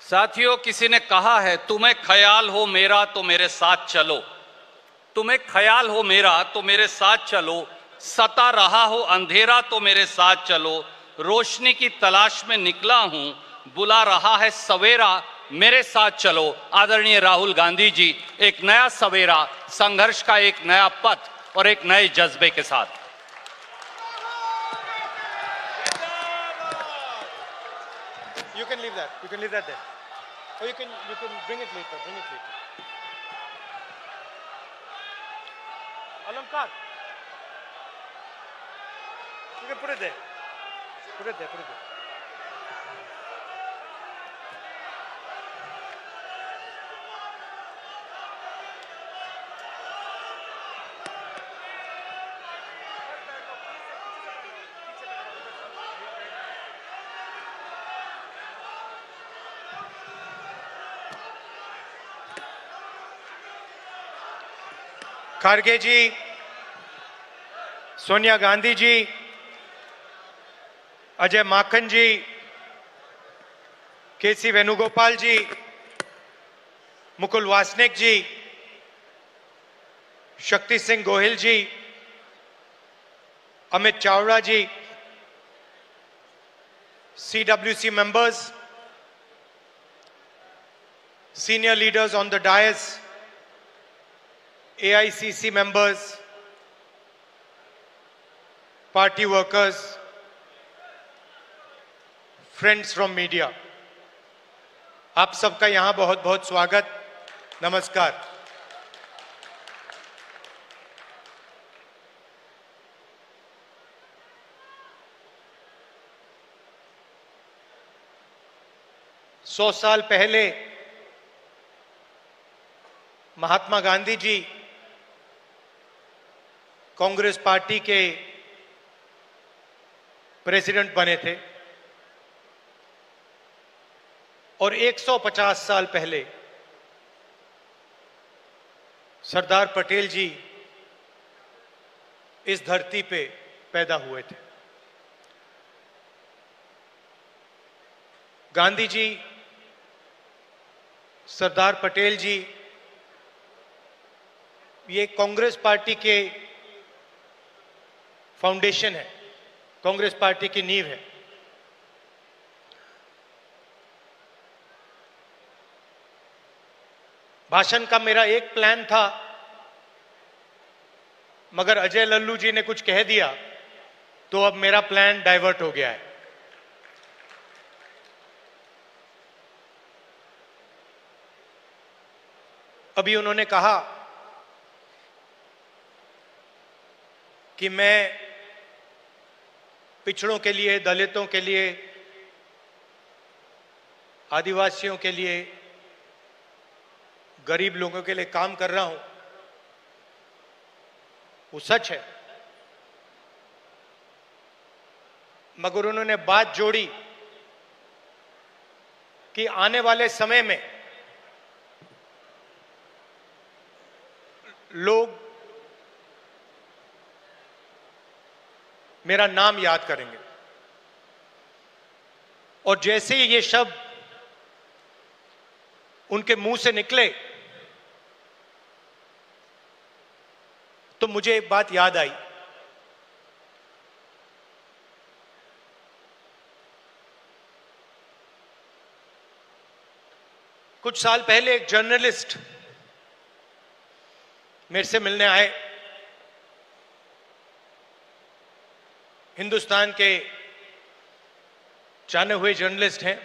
साथियों, किसी ने कहा है, तुम्हें ख्याल हो मेरा तो मेरे साथ चलो। तुम्हें ख्याल हो मेरा तो मेरे साथ चलो। सता रहा हो अंधेरा तो मेरे साथ चलो। रोशनी की तलाश में निकला हूं, बुला रहा है सवेरा, मेरे साथ चलो। आदरणीय राहुल गांधी जी, एक नया सवेरा, संघर्ष का एक नया पथ और एक नए जज्बे के साथ। You can leave that. You can leave that there. Or you can bring it later. Bring it later. Alamkar. You can put it there. Put it there. Put it there. खड़गे जी, सोनिया गांधी जी, अजय माकन जी, केसी वेणुगोपाल जी, मुकुल वासनिक जी, शक्ति सिंह गोहिल जी, अमित चावड़ा जी, CWC members, senior leaders on the dais, AICC members, party workers, friends from media, आप सबका यहां बहुत बहुत स्वागत, नमस्कार। सौ साल पहले महात्मा गांधी जी कांग्रेस पार्टी के प्रेसिडेंट बने थे और 150 साल पहले सरदार पटेल जी इस धरती पे पैदा हुए थे। गांधी जी, सरदार पटेल जी, ये कांग्रेस पार्टी के फाउंडेशन है, कांग्रेस पार्टी की नींव है। भाषण का मेरा एक प्लान था, मगर अजय लल्लू जी ने कुछ कह दिया तो अब मेरा प्लान डाइवर्ट हो गया है। अभी उन्होंने कहा कि मैं पिछड़ों के लिए, दलितों के लिए, आदिवासियों के लिए, गरीब लोगों के लिए काम कर रहा हूं। वो सच है, मगर उन्होंने बात जोड़ी कि आने वाले समय में लोग मेरा नाम याद करेंगे और जैसे ही ये शब्द उनके मुंह से निकले तो मुझे एक बात याद आई। कुछ साल पहले एक जर्नलिस्ट मेरे से मिलने आए। हिंदुस्तान के जाने हुए जर्नलिस्ट हैं।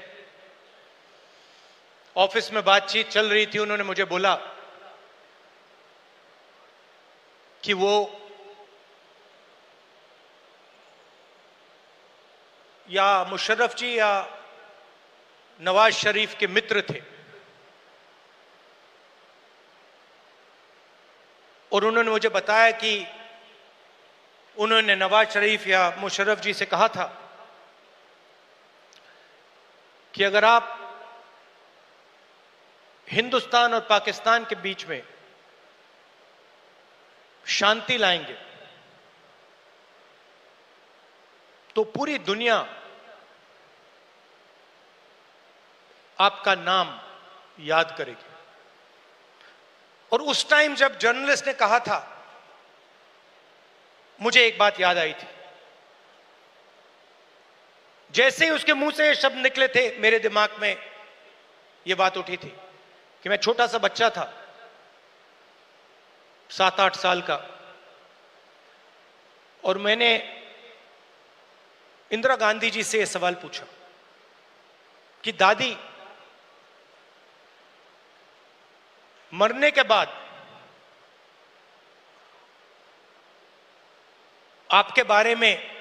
ऑफिस में बातचीत चल रही थी। उन्होंने मुझे बोला कि वो या मुशर्रफ जी या नवाज शरीफ के मित्र थे और उन्होंने मुझे बताया कि उन्होंने नवाज शरीफ या मुशर्रफ जी से कहा था कि अगर आप हिंदुस्तान और पाकिस्तान के बीच में शांति लाएंगे तो पूरी दुनिया आपका नाम याद करेगी। और उस टाइम जब जर्नलिस्ट ने कहा था, मुझे एक बात याद आई थी। जैसे ही उसके मुंह से ये शब्द निकले थे, मेरे दिमाग में ये बात उठी थी कि मैं छोटा सा बच्चा था, 7-8 साल का, और मैंने इंदिरा गांधी जी से यह सवाल पूछा कि दादी, मरने के बाद आपके बारे में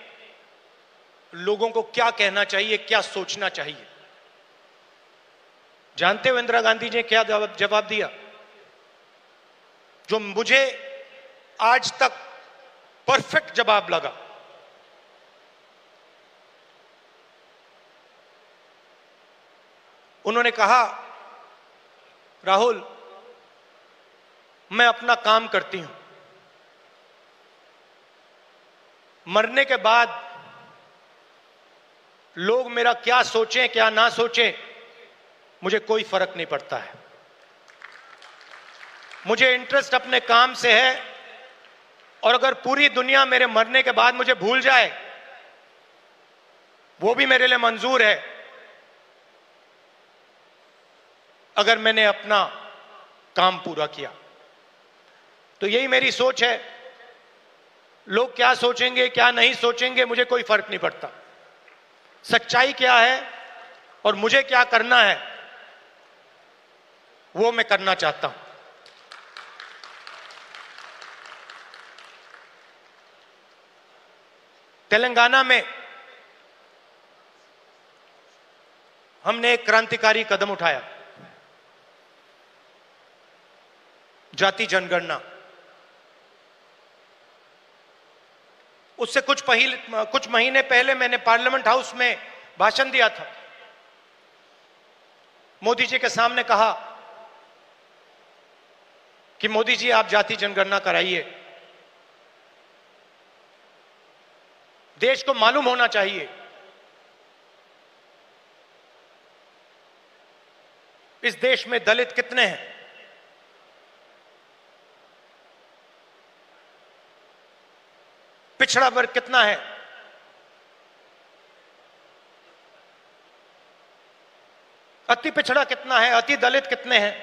लोगों को क्या कहना चाहिए, क्या सोचना चाहिए? जानते हो इंदिरा गांधी जी ने क्या जवाब दिया, जो मुझे आज तक परफेक्ट जवाब लगा। उन्होंने कहा, राहुल, मैं अपना काम करती हूं, मरने के बाद लोग मेरा क्या सोचें क्या ना सोचें, मुझे कोई फर्क नहीं पड़ता है। मुझे इंटरेस्ट अपने काम से है, और अगर पूरी दुनिया मेरे मरने के बाद मुझे भूल जाए, वो भी मेरे लिए मंजूर है, अगर मैंने अपना काम पूरा किया। तो यही मेरी सोच है। लोग क्या सोचेंगे क्या नहीं सोचेंगे, मुझे कोई फर्क नहीं पड़ता। सच्चाई क्या है और मुझे क्या करना है, वो मैं करना चाहता हूं। तेलंगाना में हमने एक क्रांतिकारी कदम उठाया, जाति जनगणना। उससे कुछ महीने पहले मैंने पार्लियामेंट हाउस में भाषण दिया था। मोदी जी के सामने कहा कि मोदी जी, आप जाति जनगणना कराइए, देश को मालूम होना चाहिए इस देश में दलित कितने हैं, पिछड़ा वर्ग कितना है, अति पिछड़ा कितना है, अति दलित कितने हैं,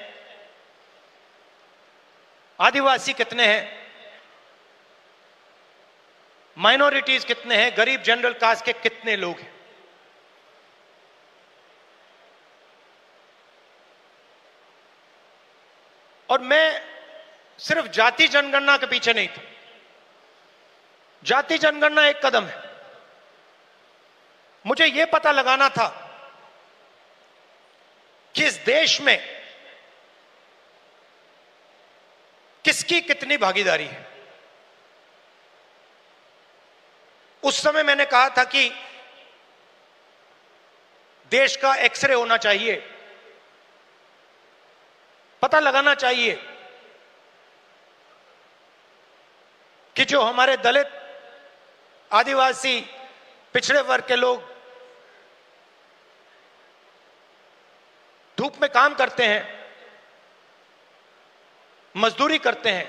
आदिवासी कितने हैं, माइनॉरिटीज कितने हैं, गरीब जनरल कास्ट के कितने लोग हैं। और मैं सिर्फ जाति जनगणना के पीछे नहीं था। जाति जनगणना एक कदम है। मुझे यह पता लगाना था कि इस देश में किसकी कितनी भागीदारी है। उस समय मैंने कहा था कि देश का एक्सरे होना चाहिए, पता लगाना चाहिए कि जो हमारे दलित, आदिवासी, पिछड़े वर्ग के लोग धूप में काम करते हैं, मजदूरी करते हैं,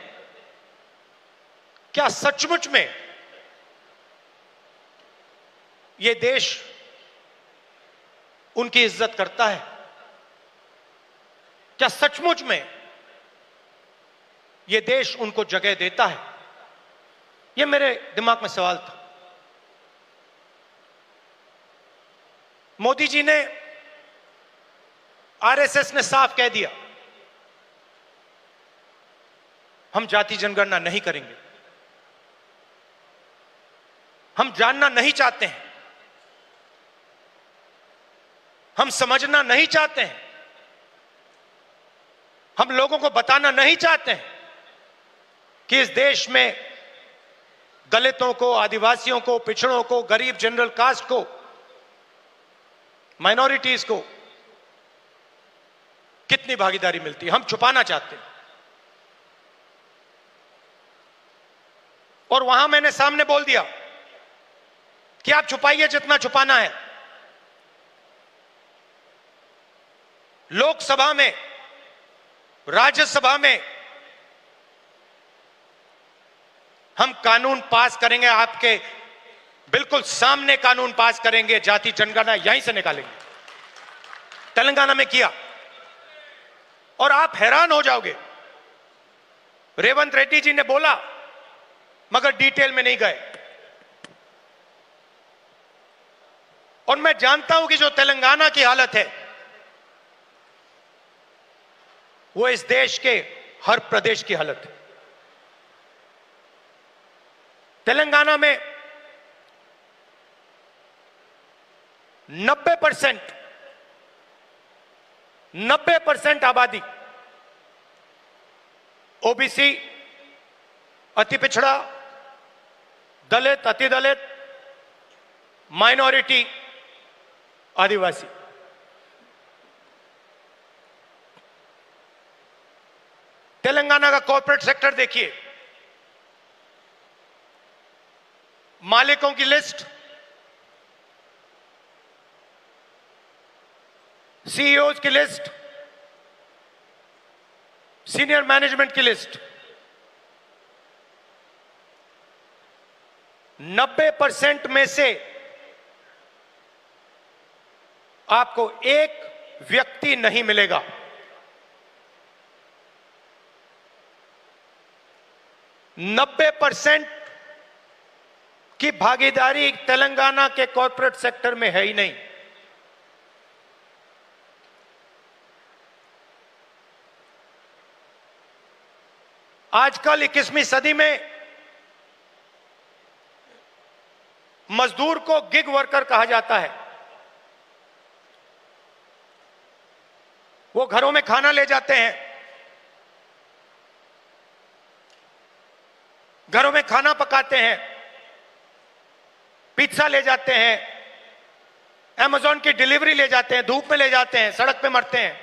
क्या सचमुच में ये देश उनकी इज्जत करता है? क्या सचमुच में ये देश उनको जगह देता है? ये मेरे दिमाग में सवाल था। मोदी जी ने, आरएसएस ने साफ कह दिया, हम जाति जनगणना नहीं करेंगे, हम जानना नहीं चाहते हैं, हम समझना नहीं चाहते हैं, हम लोगों को बताना नहीं चाहते हैं कि इस देश में दलितों को, आदिवासियों को, पिछड़ों को, गरीब जनरल कास्ट को, माइनॉरिटीज को कितनी भागीदारी मिलती है, हम छुपाना चाहते हैं। और वहां मैंने सामने बोल दिया कि आप छुपाइए जितना छुपाना है, लोकसभा में, राज्यसभा में हम कानून पास करेंगे, आपके बिल्कुल सामने कानून पास करेंगे, जाति जनगणना यहीं से निकालेंगे। तेलंगाना में किया और आप हैरान हो जाओगे। रेवंत रेड्डी जी ने बोला मगर डिटेल में नहीं गए। और मैं जानता हूं कि जो तेलंगाना की हालत है वो इस देश के हर प्रदेश की हालत है। तेलंगाना में 90% आबादी ओबीसी, अति पिछड़ा, दलित, अति दलित, माइनॉरिटी, आदिवासी। तेलंगाना का कॉर्पोरेट सेक्टर देखिए, मालिकों की लिस्ट, सीईओज की लिस्ट, सीनियर मैनेजमेंट की लिस्ट, 90% में से आपको एक व्यक्ति नहीं मिलेगा। नब्बे % की भागीदारी तेलंगाना के कॉर्पोरेट सेक्टर में है ही नहीं। आजकल 21वीं सदी में मजदूर को गिग वर्कर कहा जाता है। वो घरों में खाना ले जाते हैं, घरों में खाना पकाते हैं, पिज्जा ले जाते हैं, अमेज़न की डिलीवरी ले जाते हैं, धूप में ले जाते हैं, सड़क पे मरते हैं।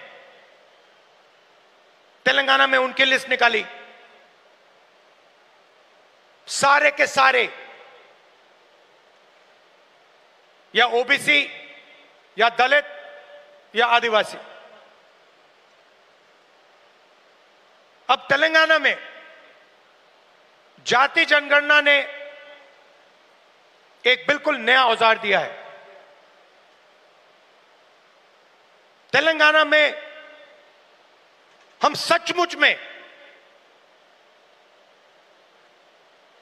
तेलंगाना में उनकी लिस्ट निकाली, सारे के सारे या ओबीसी या दलित या आदिवासी। अब तेलंगाना में जाति जनगणना ने एक बिल्कुल नया औजार दिया है। तेलंगाना में हम सचमुच में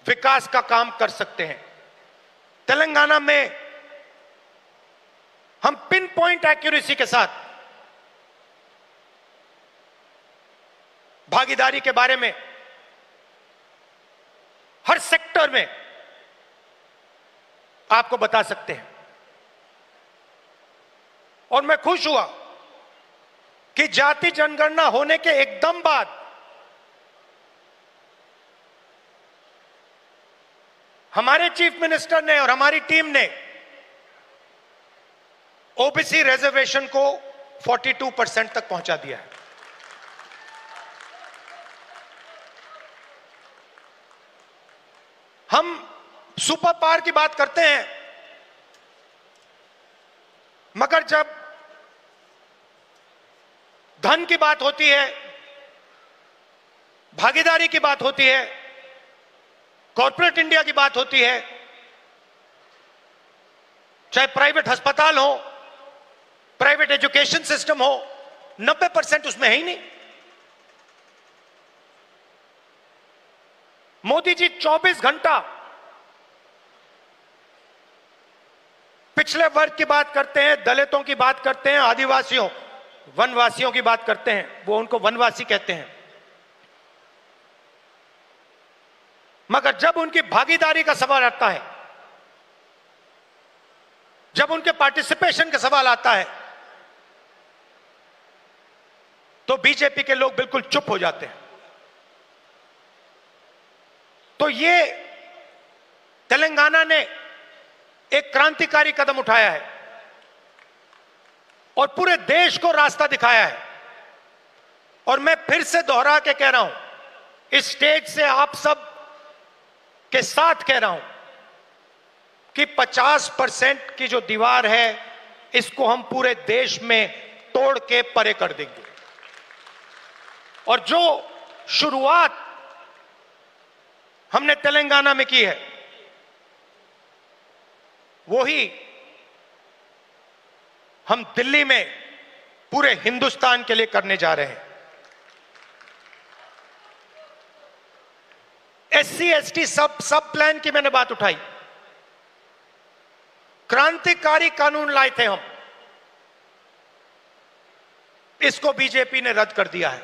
विकास का काम कर सकते हैं। तेलंगाना में हम पिन पॉइंट एक्यूरेसी के साथ भागीदारी के बारे में हर सेक्टर में आपको बता सकते हैं। और मैं खुश हुआ कि जाति जनगणना होने के एकदम बाद हमारे चीफ मिनिस्टर ने और हमारी टीम ने ओबीसी रिजर्वेशन को 42% तक पहुंचा दिया है। हम सुपर पावर की बात करते हैं, मगर जब धन की बात होती है, भागीदारी की बात होती है, कॉर्पोरेट इंडिया की बात होती है, चाहे प्राइवेट अस्पताल हो, प्राइवेट एजुकेशन सिस्टम हो, 90% उसमें है ही नहीं। मोदी जी 24 घंटा पिछले वर्ग की बात करते हैं, दलितों की बात करते हैं, आदिवासियों, वनवासियों की बात करते हैं। वो उनको वनवासी कहते हैं। मगर जब उनकी भागीदारी का सवाल आता है, जब उनके पार्टिसिपेशन का सवाल आता है, तो बीजेपी के लोग बिल्कुल चुप हो जाते हैं। तो ये तेलंगाना ने एक क्रांतिकारी कदम उठाया है और पूरे देश को रास्ता दिखाया है। और मैं फिर से दोहरा के कह रहा हूं, इस स्टेज से आप सब के साथ कह रहा हूं कि 50% की जो दीवार है, इसको हम पूरे देश में तोड़ के परे कर देंगे। और जो शुरुआत हमने तेलंगाना में की है, वही हम दिल्ली में पूरे हिंदुस्तान के लिए करने जा रहे हैं। एससी एसटी सब प्लान की मैंने बात उठाई। क्रांतिकारी कानून लाए थे हम, इसको बीजेपी ने रद्द कर दिया है।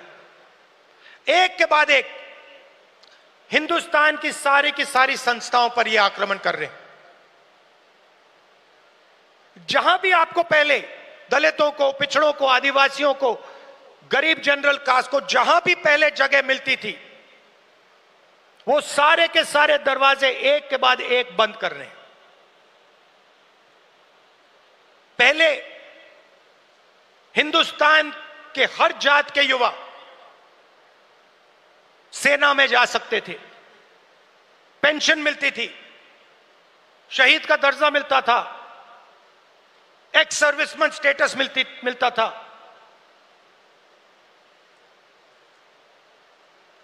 एक के बाद एक हिंदुस्तान की सारी संस्थाओं पर यह आक्रमण कर रहे हैं। जहां भी आपको पहले दलितों को, पिछड़ों को, आदिवासियों को, गरीब जनरल कास्ट को जहां भी पहले जगह मिलती थी, वो सारे के सारे दरवाजे एक के बाद एक बंद कर रहे हैं। पहले हिंदुस्तान के हर जात के युवा सेना में जा सकते थे, पेंशन मिलती थी, शहीद का दर्जा मिलता था, एक्स सर्विसमैन स्टेटस मिलता था।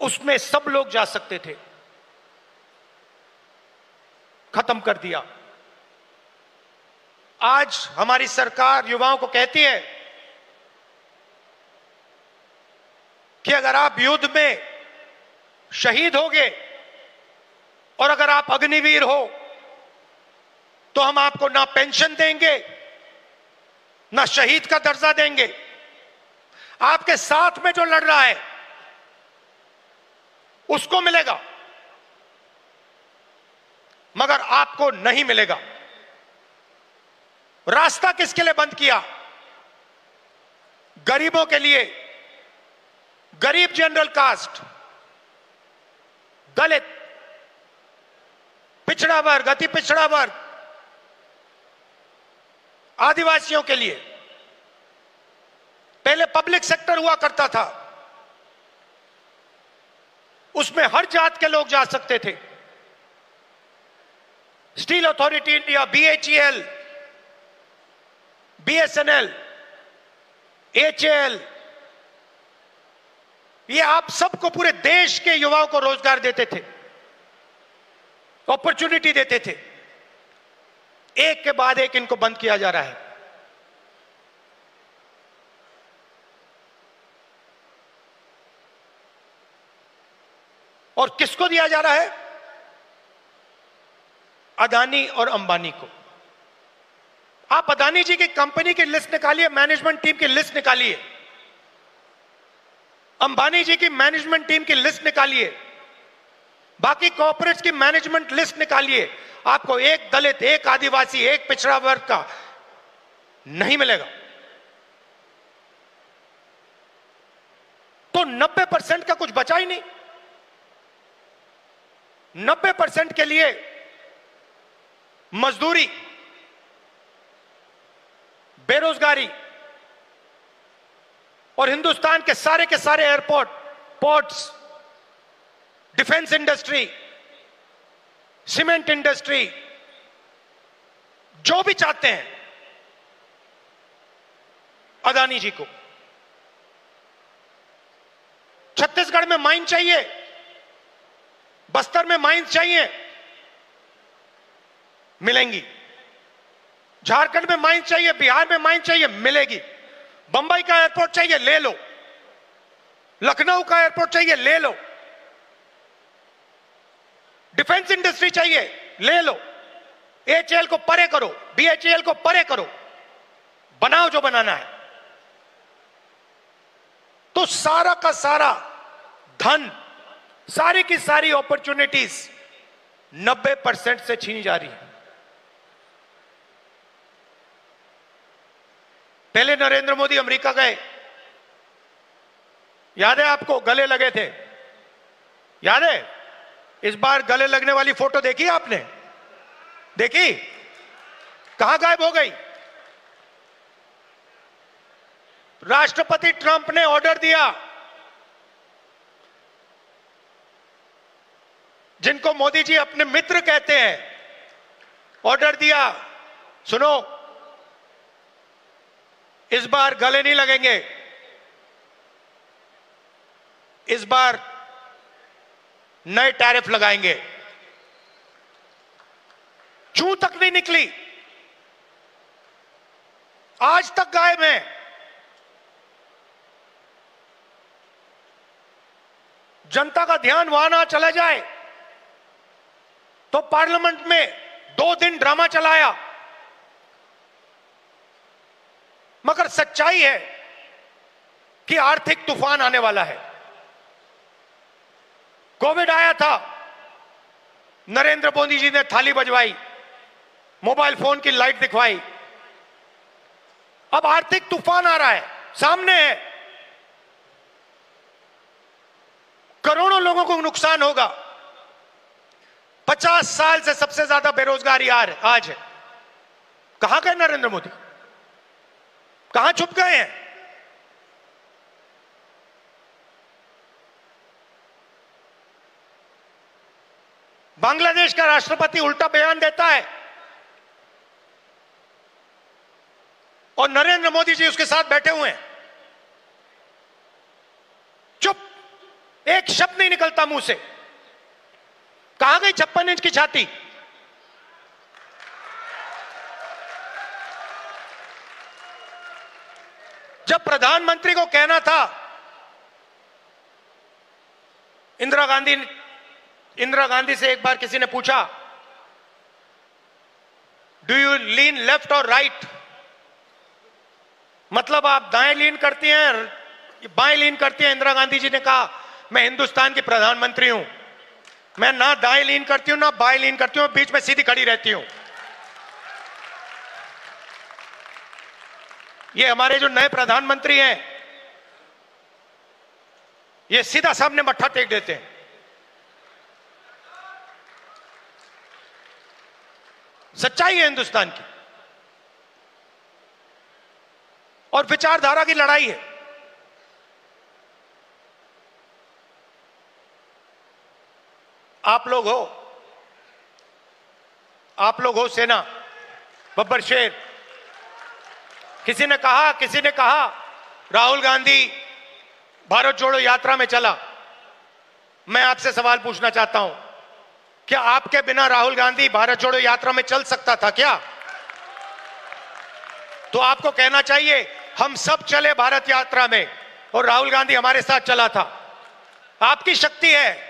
उसमें सब लोग जा सकते थे, खत्म कर दिया। आज हमारी सरकार युवाओं को कहती है कि अगर आप युद्ध में शहीद होगे और अगर आप अग्निवीर हो तो हम आपको ना पेंशन देंगे, ना शहीद का दर्जा देंगे। आपके साथ में जो लड़ रहा है उसको मिलेगा, मगर आपको नहीं मिलेगा। रास्ता किसके लिए बंद किया? गरीबों के लिए, गरीब जनरल कास्ट, दलित, पिछड़ा वर्ग, अति पिछड़ा वर्ग, आदिवासियों के लिए। पहले पब्लिक सेक्टर हुआ करता था, उसमें हर जात के लोग जा सकते थे। Steel authority India, BHEL, BSNL, HAL, ये आप सबको, पूरे देश के युवाओं को रोजगार देते थे, अपॉर्चुनिटी देते थे। एक के बाद एक इनको बंद किया जा रहा है। और किसको दिया जा रहा है? अदानी और अंबानी को। आप अदानी जी की कंपनी की लिस्ट निकालिए, मैनेजमेंट टीम की लिस्ट निकालिए, अंबानी जी की मैनेजमेंट टीम की लिस्ट निकालिए, बाकी कॉर्पोरेट्स की मैनेजमेंट लिस्ट निकालिए। आपको एक दलित, एक आदिवासी, एक पिछड़ा वर्ग का नहीं मिलेगा। तो 90% का कुछ बचा ही नहीं। 90% के लिए मजदूरी, बेरोजगारी, और हिंदुस्तान के सारे airport, ports, defence industry, cement industry, जो भी चाहते हैं अदानी जी को। छत्तीसगढ़ में माइन चाहिए, बस्तर में माइंस चाहिए, मिलेंगी। झारखंड में माइंस चाहिए, बिहार में माइंस चाहिए, मिलेगी। बंबई का एयरपोर्ट चाहिए, ले लो। लखनऊ का एयरपोर्ट चाहिए, ले लो। डिफेंस इंडस्ट्री चाहिए, ले लो। HAL को परे करो, BHEL को परे करो, बनाओ जो बनाना है। तो सारा का सारा धन, सारी की सारी अपॉर्चुनिटीज 90% से छीनी जा रही है। पहले नरेंद्र मोदी अमेरिका गए, याद है आपको? गले लगे थे, याद है? इस बार गले लगने वाली फोटो देखी आपने? देखी? कहां गायब हो गई? राष्ट्रपति ट्रंप ने ऑर्डर दिया, जिनको मोदी जी अपने मित्र कहते हैं, ऑर्डर दिया, सुनो, इस बार गले नहीं लगेंगे, इस बार नए टैरिफ लगाएंगे। चूं तक नहीं निकली, आज तक गायब है। जनता का ध्यान वहां ना चला जाए तो पार्लियामेंट में 2 दिन ड्रामा चलाया, मगर सच्चाई है कि आर्थिक तूफान आने वाला है। कोविड आया था, नरेंद्र मोदी जी ने थाली बजवाई, मोबाइल फोन की लाइट दिखवाई। अब आर्थिक तूफान आ रहा है, सामने है, करोड़ों लोगों को नुकसान होगा। 50 साल से सबसे ज्यादा बेरोजगारी आज है। कहां गए नरेंद्र मोदी? कहां छुप गए हैं? बांग्लादेश का राष्ट्रपति उल्टा बयान देता है और नरेंद्र मोदी जी उसके साथ बैठे हुए हैं, चुप, एक शब्द नहीं निकलता मुंह से। कहां गई 56 इंच की छाती? जब प्रधानमंत्री को कहना था, इंदिरा गांधी से एक बार किसी ने पूछा, डू यू लीन लेफ्ट और राइट, मतलब आप दाएं लीन करती हैं बाएं लीन करती हैं? इंदिरा गांधी जी ने कहा, मैं हिंदुस्तान की प्रधानमंत्री हूं, मैं ना दाएं लीन करती हूं ना बाएं लीन करती हूं, बीच में सीधी खड़ी रहती हूं। ये हमारे जो नए प्रधानमंत्री हैं, ये सीधा सामने मत्था टेक देते हैं। सच्चाई है हिंदुस्तान की, और विचारधारा की लड़ाई है। आप लोग हो सेना, बब्बर शेर। किसी ने कहा राहुल गांधी भारत जोड़ो यात्रा में चला। मैं आपसे सवाल पूछना चाहता हूं, क्या आपके बिना राहुल गांधी भारत जोड़ो यात्रा में चल सकता था क्या? तो आपको कहना चाहिए, हम सब चले भारत यात्रा में और राहुल गांधी हमारे साथ चला था। आपकी शक्ति है,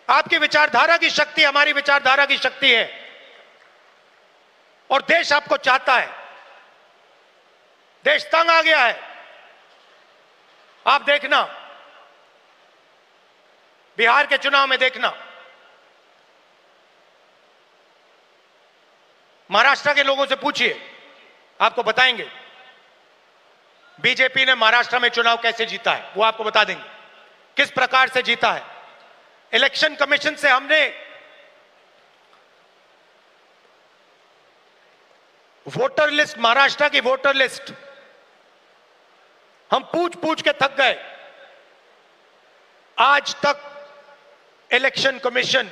आपकी विचारधारा की शक्ति हमारी विचारधारा की शक्ति है, और देश आपको चाहता है। देश तंग आ गया है। आप देखना, बिहार के चुनाव में देखना, महाराष्ट्र के लोगों से पूछिए, आपको बताएंगे बीजेपी ने महाराष्ट्र में चुनाव कैसे जीता है। वो आपको बता देंगे किस प्रकार से जीता है। इलेक्शन कमीशन से हमने वोटर लिस्ट, महाराष्ट्र की वोटर लिस्ट हम पूछ पूछ के थक गए। आज तक इलेक्शन कमीशन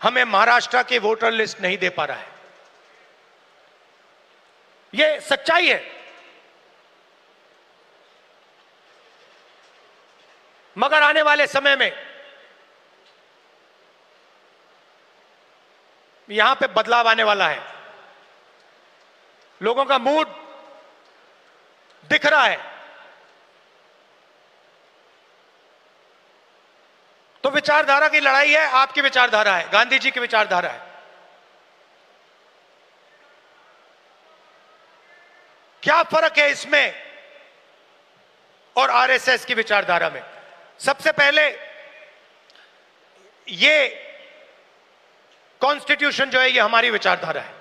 हमें महाराष्ट्र की वोटर लिस्ट नहीं दे पा रहा है। यह सच्चाई है। मगर आने वाले समय में यहां पे बदलाव आने वाला है। लोगों का मूड दिख रहा है। तो विचारधारा की लड़ाई है, आपकी विचारधारा है, गांधी जी की विचारधारा है। क्या फर्क है इसमें और आरएसएस की विचारधारा में? सबसे पहले, ये कॉन्स्टिट्यूशन जो है ये हमारी विचारधारा है।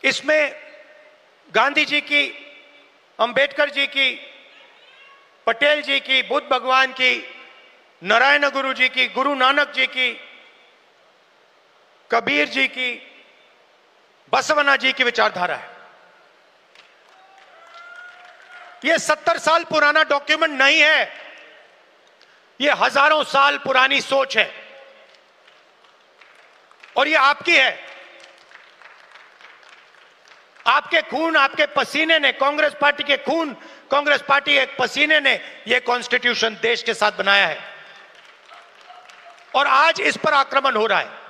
इसमें गांधी जी की, अंबेडकर जी की, पटेल जी की, बुद्ध भगवान की, नारायण गुरु जी की, गुरु नानक जी की, कबीर जी की, बसवना जी की विचारधारा है। यह 70 साल पुराना डॉक्यूमेंट नहीं है, यह हजारों साल पुरानी सोच है। और ये आपकी है। आपके खून, आपके पसीने ने, कांग्रेस पार्टी के खून, कांग्रेस पार्टी के पसीने ने यह कॉन्स्टिट्यूशन देश के साथ बनाया है और आज इस पर आक्रमण हो रहा है।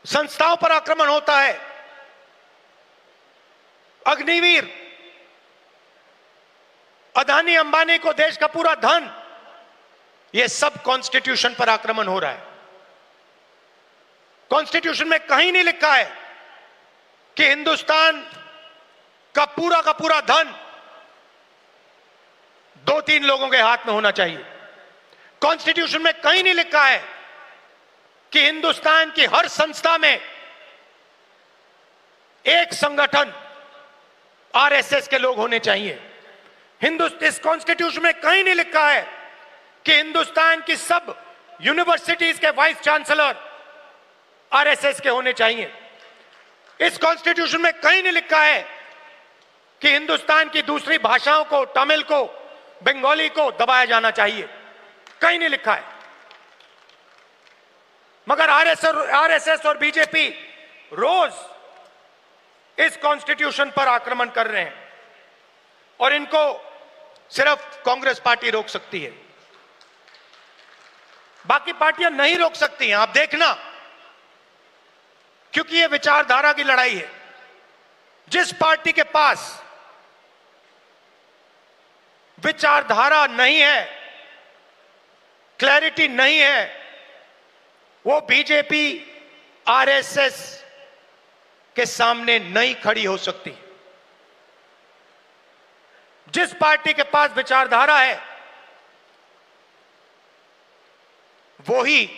संस्थाओं पर आक्रमण होता है। अग्निवीर, अदानी अंबानी को देश का पूरा धन, यह सब कॉन्स्टिट्यूशन पर आक्रमण हो रहा है। कॉन्स्टिट्यूशन में कहीं नहीं लिखा है कि हिंदुस्तान का पूरा धन 2-3 लोगों के हाथ में होना चाहिए। कॉन्स्टिट्यूशन में कहीं नहीं लिखा है कि हिंदुस्तान की हर संस्था में एक संगठन आरएसएस के लोग होने चाहिए। इस कॉन्स्टिट्यूशन में कहीं नहीं लिखा है कि हिंदुस्तान की सब यूनिवर्सिटीज के वाइस चांसलर आरएसएस के होने चाहिए। इस कॉन्स्टिट्यूशन में कहीं नहीं लिखा है कि हिंदुस्तान की दूसरी भाषाओं को, तमिल को, बंगाली को दबाया जाना चाहिए। कहीं नहीं लिखा है। मगर आरएसएस और बीजेपी रोज इस कॉन्स्टिट्यूशन पर आक्रमण कर रहे हैं और इनको सिर्फ कांग्रेस पार्टी रोक सकती है, बाकी पार्टियां नहीं रोक सकती हैं। आप देखना, क्योंकि यह विचारधारा की लड़ाई है। जिस पार्टी के पास विचारधारा नहीं है, क्लैरिटी नहीं है, वो बीजेपी, आरएसएस के सामने नहीं खड़ी हो सकती। जिस पार्टी के पास विचारधारा है वो ही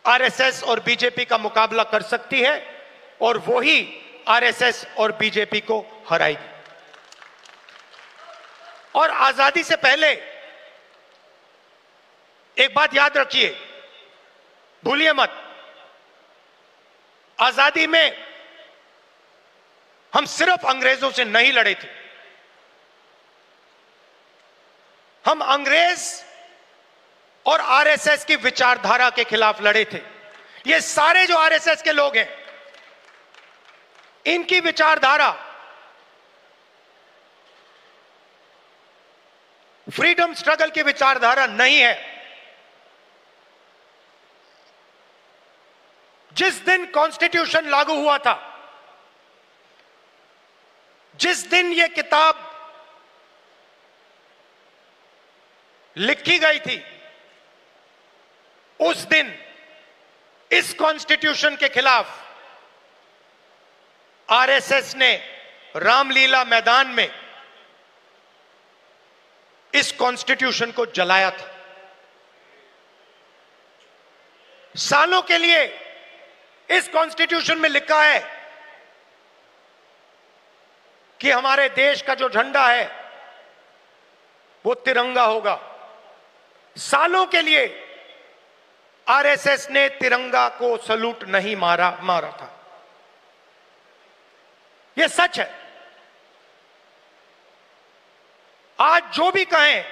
आरएसएस और बीजेपी का मुकाबला कर सकती है और वो ही आरएसएस और बीजेपी को हराएगी। और आजादी से पहले एक बात याद रखिए, भूलिए मत, आजादी में हम सिर्फ अंग्रेजों से नहीं लड़े थे। हम अंग्रेज और आरएसएस की विचारधारा के खिलाफ लड़े थे। ये सारे जो आरएसएस के लोग हैं, इनकी विचारधारा फ्रीडम स्ट्रगल की विचारधारा नहीं है। जिस दिन कॉन्स्टिट्यूशन लागू हुआ था, जिस दिन यह किताब लिखी गई थी, उस दिन इस कॉन्स्टिट्यूशन के खिलाफ आरएसएस ने रामलीला मैदान में इस कॉन्स्टिट्यूशन को जलाया था। सालों के लिए इस कॉन्स्टिट्यूशन में लिखा है कि हमारे देश का जो झंडा है वो तिरंगा होगा। सालों के लिए आरएसएस ने तिरंगा को सलूट नहीं मारा था। यह सच है। आज जो भी कहें,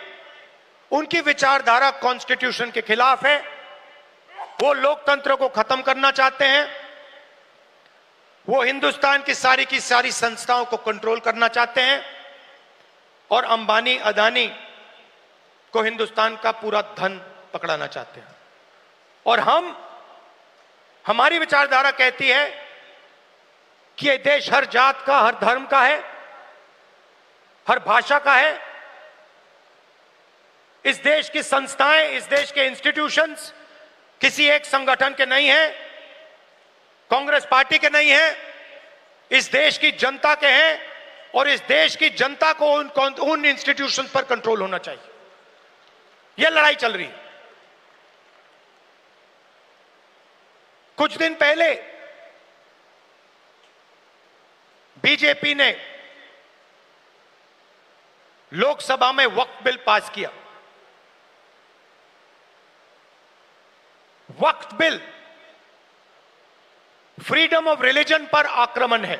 उनकी विचारधारा कॉन्स्टिट्यूशन के खिलाफ है। वो लोकतंत्र को खत्म करना चाहते हैं। वो हिंदुस्तान की सारी संस्थाओं को कंट्रोल करना चाहते हैं और अंबानी, अदानी को हिंदुस्तान का पूरा धन पकड़ाना चाहते हैं। और हमारी विचारधारा कहती है कि यह देश हर जात का, हर धर्म का है, हर भाषा का है। इस देश की संस्थाएं, इस देश के इंस्टीट्यूशंस किसी एक संगठन के नहीं हैं, कांग्रेस पार्टी के नहीं हैं, इस देश की जनता के हैं और इस देश की जनता को उन इंस्टीट्यूशंस पर कंट्रोल होना चाहिए। यह लड़ाई चल रही है। कुछ दिन पहले बीजेपी ने लोकसभा में वक्फ बिल पास किया। वक्फ बिल फ्रीडम ऑफ रिलीजन पर आक्रमण है,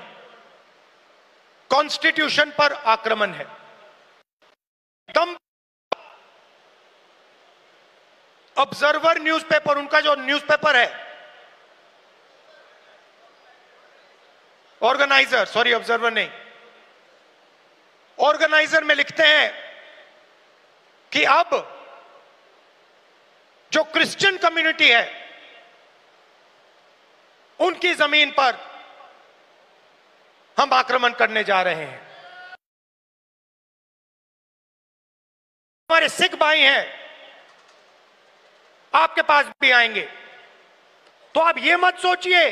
कॉन्स्टिट्यूशन पर आक्रमण है। ऑब्जर्वर न्यूज़पेपर, उनका जो न्यूज़पेपर है, ऑर्गेनाइजर, सॉरी ऑब्जर्वर नहीं, ऑर्गेनाइजर में लिखते हैं कि अब जो क्रिश्चियन कम्युनिटी है उनकी जमीन पर हम आक्रमण करने जा रहे हैं। हमारे सिख भाई हैं, आपके पास भी आएंगे, तो आप ये मत सोचिए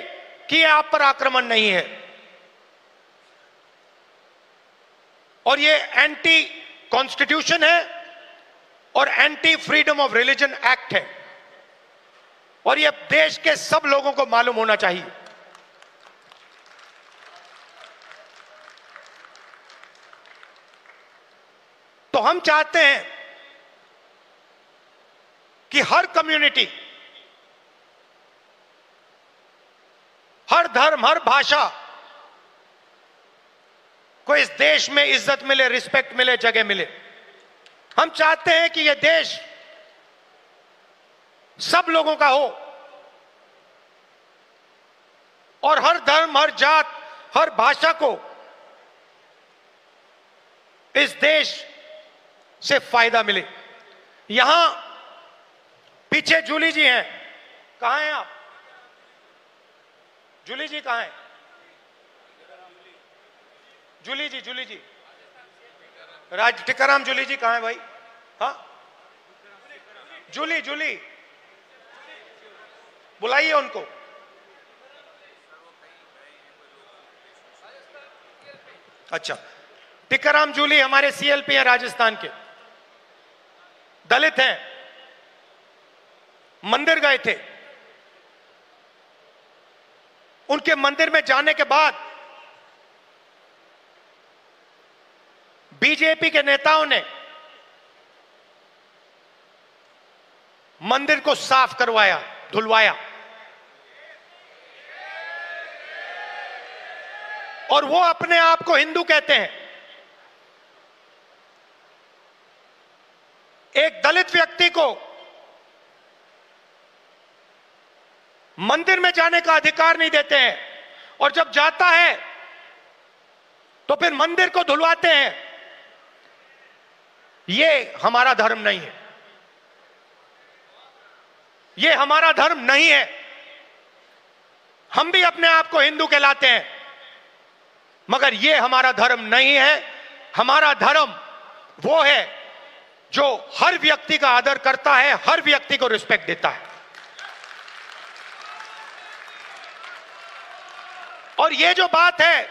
कि ये आप पर आक्रमण नहीं है। और ये एंटी कॉन्स्टिट्यूशन है और anti freedom of religion act है, और ये देश के सब लोगों को मालूम होना चाहिए। तो हम चाहते हैं कि हर कम्युनिटी, हर धर्म, हर भाषा को इस देश में इज्जत मिले, रिस्पेक्ट मिले, जगह मिले। हम चाहते हैं कि यह देश सब लोगों का हो और हर धर्म, हर जात, हर भाषा को इस देश से फायदा मिले। यहां पीछे जूली जी हैं, कहां हैं आप? जूली जी कहां हैं? जूली जी टिकाराम जूली जी कहां है भाई? हाँ, जूली बुलाइए उनको। अच्छा, टिकाराम जूली हमारे सीएलपी हैं, राजस्थान के, दलित हैं, मंदिर गए थे। उनके मंदिर में जाने के बाद बीजेपी के नेताओं ने मंदिर को साफ करवाया, धुलवाया, और वो अपने आप को हिंदू कहते हैं। एक दलित व्यक्ति को मंदिर में जाने का अधिकार नहीं देते हैं, और जब जाता है तो फिर मंदिर को धुलवाते हैं। ये हमारा धर्म नहीं है, ये हमारा धर्म नहीं है। हम भी अपने आप को हिंदू कहलाते हैं, मगर ये हमारा धर्म नहीं है। हमारा धर्म वो है जो हर व्यक्ति का आदर करता है, हर व्यक्ति को रिस्पेक्ट देता है। और ये जो बात है,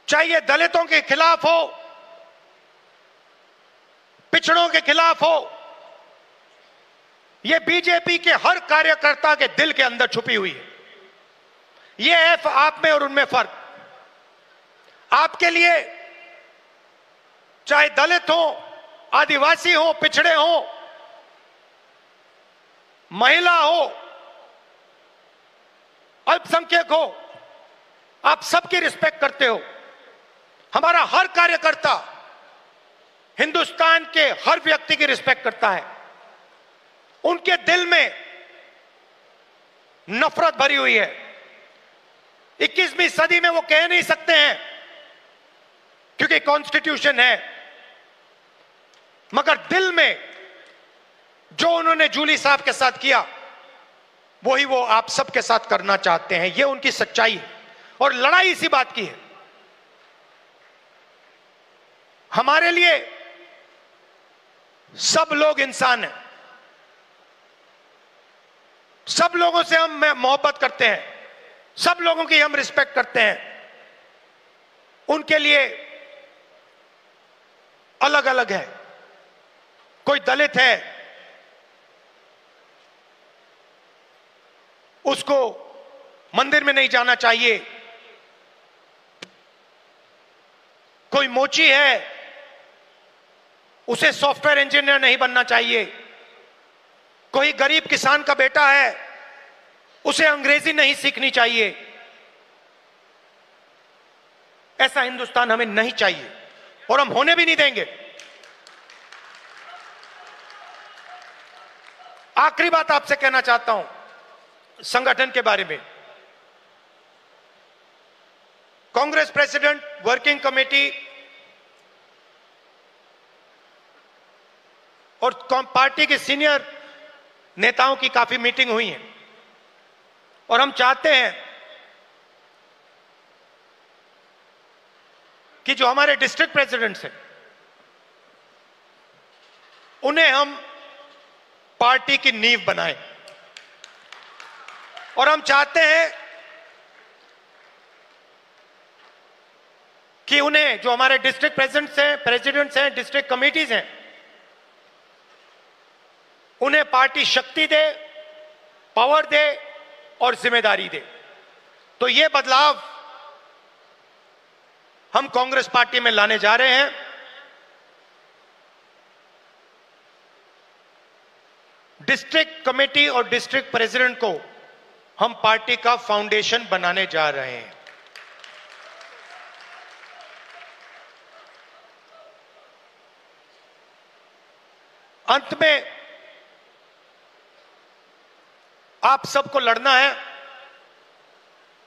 चाहे ये दलितों के खिलाफ हो, पिछड़ों के खिलाफ हो, ये बीजेपी के हर कार्यकर्ता के दिल के अंदर छुपी हुई है। ये है आप में और उनमें फर्क। आपके लिए चाहे दलित हो, आदिवासी हो, पिछड़े हो, महिला हो, अल्पसंख्यक हो, आप सबकी रिस्पेक्ट करते हो। हमारा हर कार्यकर्ता हिंदुस्तान के हर व्यक्ति की रिस्पेक्ट करता है। उनके दिल में नफरत भरी हुई है। 21वीं सदी में वो कह नहीं सकते हैं क्योंकि कॉन्स्टिट्यूशन है, मगर दिल में जो उन्होंने जूली साहब के साथ किया वही वो आप सबके साथ करना चाहते हैं। ये उनकी सच्चाई है, और लड़ाई इसी बात की है। हमारे लिए सब लोग इंसान हैं, सब लोगों से हम मोहब्बत करते हैं, सब लोगों की हम रिस्पेक्ट करते हैं। उनके लिए अलग अलग है। कोई दलित है, उसको मंदिर में नहीं जाना चाहिए। कोई मोची है, उसे सॉफ्टवेयर इंजीनियर नहीं बनना चाहिए। कोई गरीब किसान का बेटा है, उसे अंग्रेजी नहीं सीखनी चाहिए। ऐसा हिंदुस्तान हमें नहीं चाहिए, और हम होने भी नहीं देंगे। आखिरी बात आपसे कहना चाहता हूं संगठन के बारे में। कांग्रेस प्रेसिडेंट, वर्किंग कमेटी और पार्टी के सीनियर नेताओं की काफी मीटिंग हुई है और हम चाहते हैं कि जो हमारे डिस्ट्रिक्ट प्रेसिडेंट्स हैं उन्हें हम पार्टी की नींव बनाएं और हम चाहते हैं कि उन्हें, जो हमारे डिस्ट्रिक्ट प्रेसिडेंट्स हैं, डिस्ट्रिक्ट कमेटीज हैं, उन्हें पार्टी शक्ति दे, पावर दे और जिम्मेदारी दे। तो यह बदलाव हम कांग्रेस पार्टी में लाने जा रहे हैं। डिस्ट्रिक्ट कमेटी और डिस्ट्रिक्ट प्रेसिडेंट को हम पार्टी का फाउंडेशन बनाने जा रहे हैं। अंत में आप सबको लड़ना है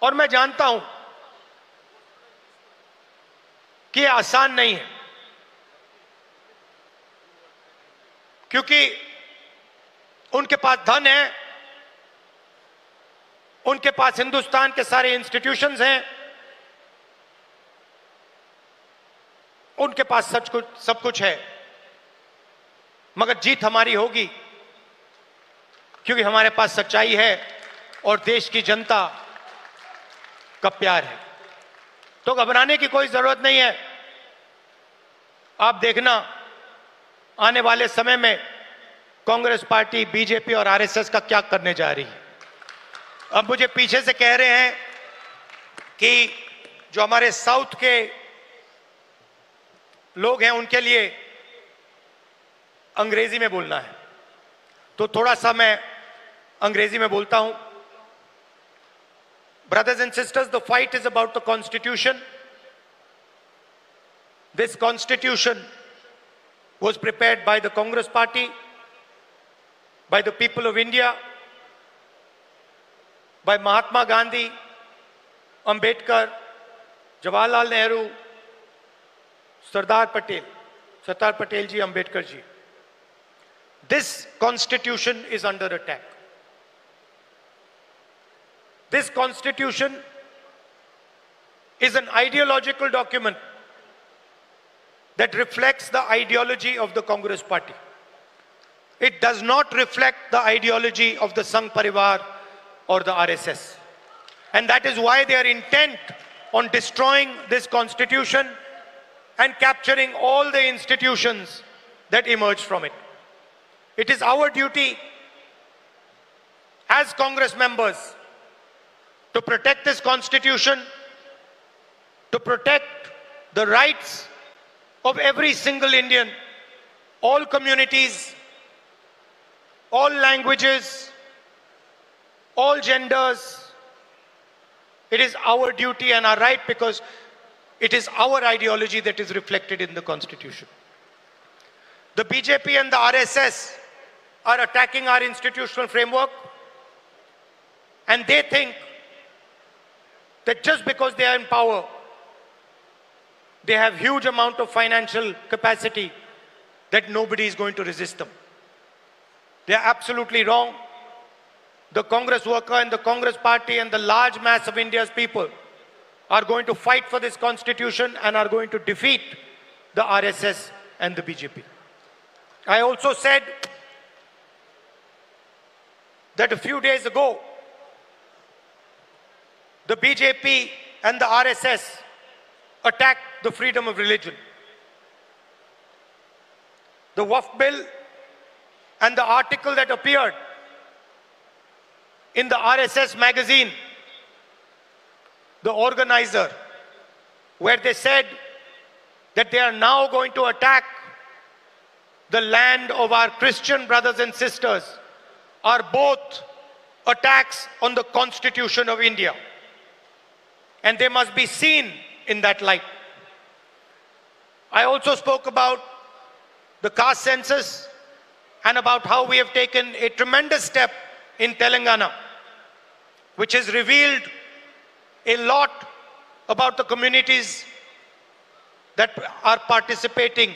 और मैं जानता हूं कि यह आसान नहीं है, क्योंकि उनके पास धन है, उनके पास हिंदुस्तान के सारे इंस्टीट्यूशंस हैं, उनके पास सब कुछ है, मगर जीत हमारी होगी क्योंकि हमारे पास सच्चाई है और देश की जनता का प्यार है। तो घबराने की कोई जरूरत नहीं है। आप देखना आने वाले समय में कांग्रेस पार्टी, बीजेपी और आरएसएस का क्या करने जा रही है। अब मुझे पीछे से कह रहे हैं कि जो हमारे साउथ के लोग हैं उनके लिए अंग्रेजी में बोलना है, तो थोड़ा सा मैं अंग्रेजी में बोलता हूं। Brothers and sisters, the fight is about the Constitution. This Constitution was prepared by the Congress Party, by the people of India, by Mahatma Gandhi, Ambedkar, Jawaharlal Nehru, Sardar Patel ji, Ambedkar ji. This Constitution is under attack. This Constitution is an ideological document that reflects the ideology of the Congress Party. It does not reflect the ideology of the Sangh Parivar or the RSS. And that is why they are intent on destroying this Constitution and capturing all the institutions that emerged from it. It is our duty as Congress members to protect this Constitution, to protect the rights of every single Indian, all communities, all languages, all genders. It is our duty and our right because it is our ideology that is reflected in the Constitution. The BJP and the RSS are attacking our institutional framework, and they think that just because they are in power, they have huge amount of financial capacity that nobody is going to resist them. They are absolutely wrong. The Congress worker and the Congress party and the large mass of India's people are going to fight for this Constitution and are going to defeat the RSS and the BJP. I also said that a few days ago, the BJP and the RSS attacked the freedom of religion. The Waqf bill and the article that appeared in the RSS magazine, the organizer, where they said that they are now going to attack the land of our Christian brothers and sisters, are both attacks on the Constitution of India. And they must be seen in that light. I also spoke about the caste census and about how we have taken a tremendous step in Telangana, which has revealed a lot about the communities that are participating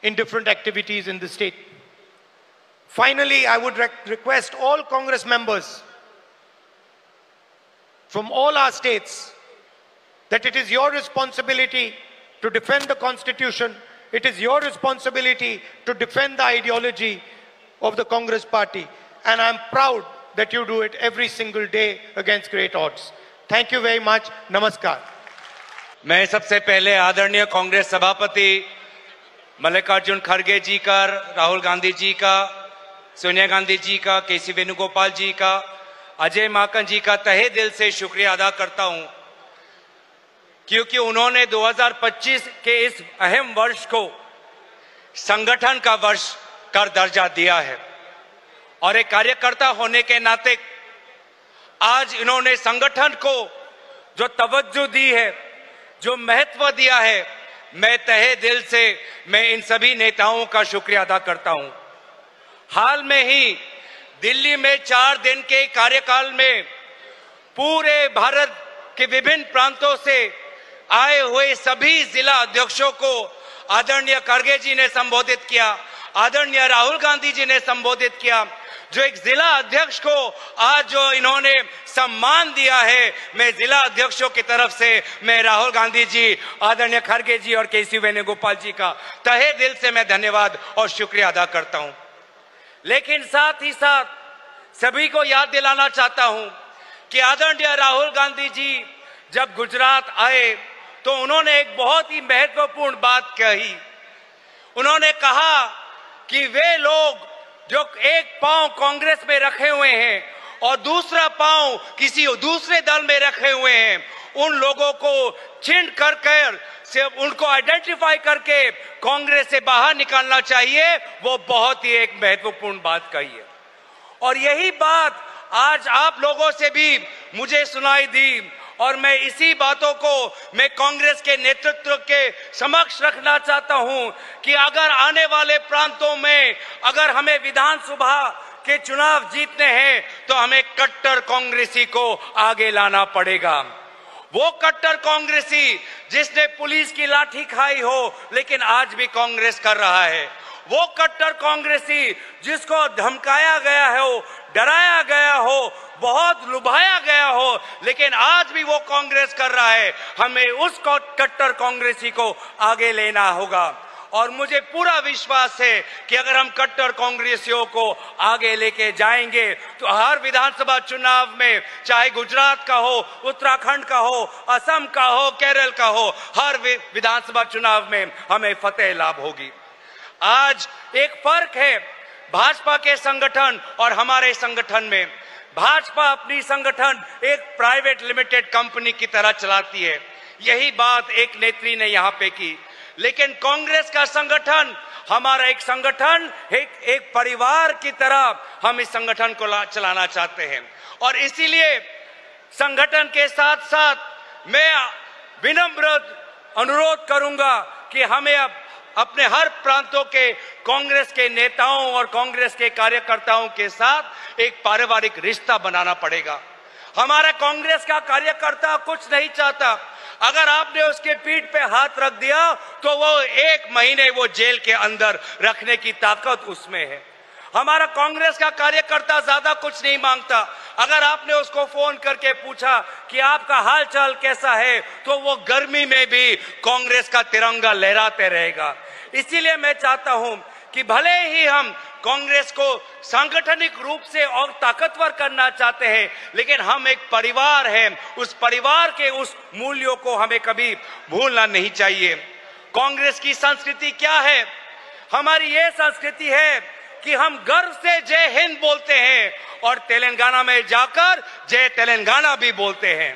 in different activities in the state. Finally, I would request all Congress members from all our states that it is your responsibility to defend the Constitution. It is your responsibility to defend the ideology of the Congress Party. And I'm proud that you do it every single day against great odds. Thank you very much. Namaskar. मैं सबसे पहले आदरणीय कांग्रेस सभापति मल्लिकार्जुन खड़गे जी का, राहुल गांधी जी का, सोनिया गांधी जी का, केसी वेणुगोपाल जी का, अजय माकन जी का तहे दिल से शुक्रिया अदा करता हूं, क्योंकि उन्होंने 2025 के इस अहम वर्ष को संगठन का वर्ष का दर्जा दिया है। और एक कार्यकर्ता होने के नाते आज इन्होंने संगठन को जो तवज्जो दी है, जो महत्व दिया है, मैं तहे दिल से मैं इन सभी नेताओं का शुक्रिया अदा करता हूं। हाल में ही दिल्ली में 4 दिन के कार्यकाल में पूरे भारत के विभिन्न प्रांतों से आए हुए सभी जिला अध्यक्षों को आदरणीय खड़गे जी ने संबोधित किया, आदरणीय राहुल गांधी जी ने संबोधित किया। जो एक जिला अध्यक्ष को आज जो इन्होंने सम्मान दिया है, मैं जिला अध्यक्षों की तरफ से मैं राहुल गांधी जी, आदरणीय खड़गे जी और केसी वेणुगोपाल जी का तहे दिल से मैं धन्यवाद और शुक्रिया अदा करता हूं। लेकिन साथ ही साथ सभी को याद दिलाना चाहता हूं कि आदरणीय राहुल गांधी जी जब गुजरात आए तो उन्होंने एक बहुत ही महत्वपूर्ण बात कही। उन्होंने कहा कि वे लोग जो एक पांव कांग्रेस में रखे हुए हैं और दूसरा पांव किसी दूसरे दल में रखे हुए हैं, उन लोगों को चिन्ह कर से उनको आइडेंटिफाई करके कांग्रेस से बाहर निकालना चाहिए। वो बहुत ही एक महत्वपूर्ण बात कही है और यही बात आज आप लोगों से भी मुझे सुनाई दी और मैं इसी बातों को मैं कांग्रेस के नेतृत्व के समक्ष रखना चाहता हूं कि अगर आने वाले प्रांतों में अगर हमें विधानसभा के चुनाव जीतने हैं तो हमें कट्टर कांग्रेसी को आगे लाना पड़ेगा। वो कट्टर कांग्रेसी जिसने पुलिस की लाठी खाई हो लेकिन आज भी कांग्रेस कर रहा है, वो कट्टर कांग्रेसी जिसको धमकाया गया हो, डराया गया हो, बहुत लुभाया गया हो, लेकिन आज भी वो कांग्रेस कर रहा है, हमें उस कट्टर कांग्रेसी को आगे लेना होगा। और मुझे पूरा विश्वास है कि अगर हम कट्टर कांग्रेसियों को आगे लेके जाएंगे तो हर विधानसभा चुनाव में, चाहे गुजरात का हो, उत्तराखंड का हो, असम का हो, केरल का हो, हर विधानसभा चुनाव में हमें फतेह लाभ होगी। आज एक फर्क है भाजपा के संगठन और हमारे संगठन में। भाजपा अपनी संगठन एक प्राइवेट लिमिटेड कंपनी की तरह चलाती है, यही बात एक नेत्री ने यहां पे की। लेकिन कांग्रेस का संगठन, हमारा एक संगठन एक परिवार की तरह हम इस संगठन को चलाना चाहते हैं और इसीलिए संगठन के साथ साथ मैं विनम्र अनुरोध करूंगा कि हमें अब अपने हर प्रांतों के कांग्रेस के नेताओं और कांग्रेस के कार्यकर्ताओं के साथ एक पारिवारिक रिश्ता बनाना पड़ेगा। हमारा कांग्रेस का कार्यकर्ता कुछ नहीं चाहता, अगर आपने उसके पीठ पे हाथ रख दिया तो वो 1 महीने वो जेल के अंदर रखने की ताकत उसमें है। हमारा कांग्रेस का कार्यकर्ता ज्यादा कुछ नहीं मांगता, अगर आपने उसको फोन करके पूछा कि आपका हाल चाल कैसा है तो वो गर्मी में भी कांग्रेस का तिरंगा लहराते रहेगा। इसीलिए मैं चाहता हूं कि भले ही हम कांग्रेस को सांगठनिक रूप से और ताकतवर करना चाहते हैं, लेकिन हम एक परिवार हैं, उस परिवार के उस मूल्यों को हमें कभी भूलना नहीं चाहिए। कांग्रेस की संस्कृति क्या है? हमारी ये संस्कृति है कि हम गर्व से जय हिंद बोलते हैं और तेलंगाना में जाकर जय तेलंगाना भी बोलते हैं।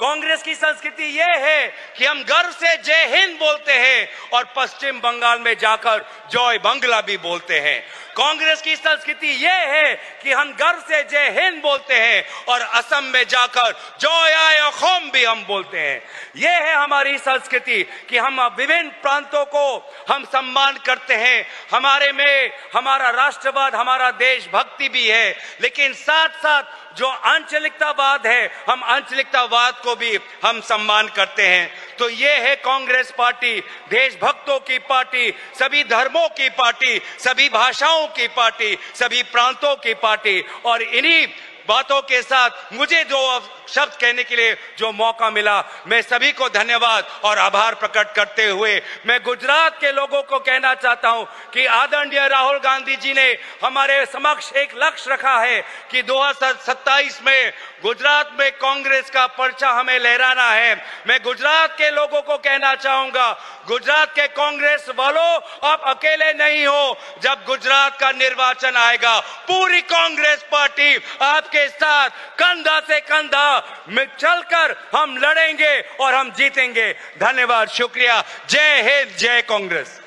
कांग्रेस की संस्कृति यह है कि हम गर्व से जय हिंद बोलते हैं और पश्चिम बंगाल में जाकर जय बांग्ला भी बोलते हैं। कांग्रेस की संस्कृति यह है कि हम गर्व से जय हिंद बोलते हैं और असम में जाकर जय आय अखोम भी हम बोलते हैं। यह है हमारी संस्कृति कि हम विभिन्न प्रांतों को हम सम्मान करते हैं। हमारे में हमारा राष्ट्रवाद, हमारा देशभक्ति भी है, लेकिन साथ साथ जो आंचलिकतावाद है, हम आंचलिकतावाद को भी हम सम्मान करते हैं। तो ये है कांग्रेस पार्टी, देशभक्तों की पार्टी, सभी धर्मों की पार्टी, सभी भाषाओं की पार्टी, सभी प्रांतों की पार्टी। और इन्हीं बातों के साथ मुझे जो शब्द कहने के लिए जो मौका मिला, मैं सभी को धन्यवाद और आभार प्रकट करते हुए मैं गुजरात के लोगों को कहना चाहता हूं कि आदरणीय राहुल गांधी जी ने हमारे समक्ष एक लक्ष्य रखा है कि 2027 में गुजरात में कांग्रेस का पर्चा हमें लहराना है। मैं गुजरात के लोगों को कहना चाहूंगा, गुजरात के कांग्रेस वालों, आप अकेले नहीं हो। जब गुजरात का निर्वाचन आएगा, पूरी कांग्रेस पार्टी आपके साथ कंधा से कंधा में चलकर हम लड़ेंगे और हम जीतेंगे। धन्यवाद, शुक्रिया। जय हिंद, जय कांग्रेस।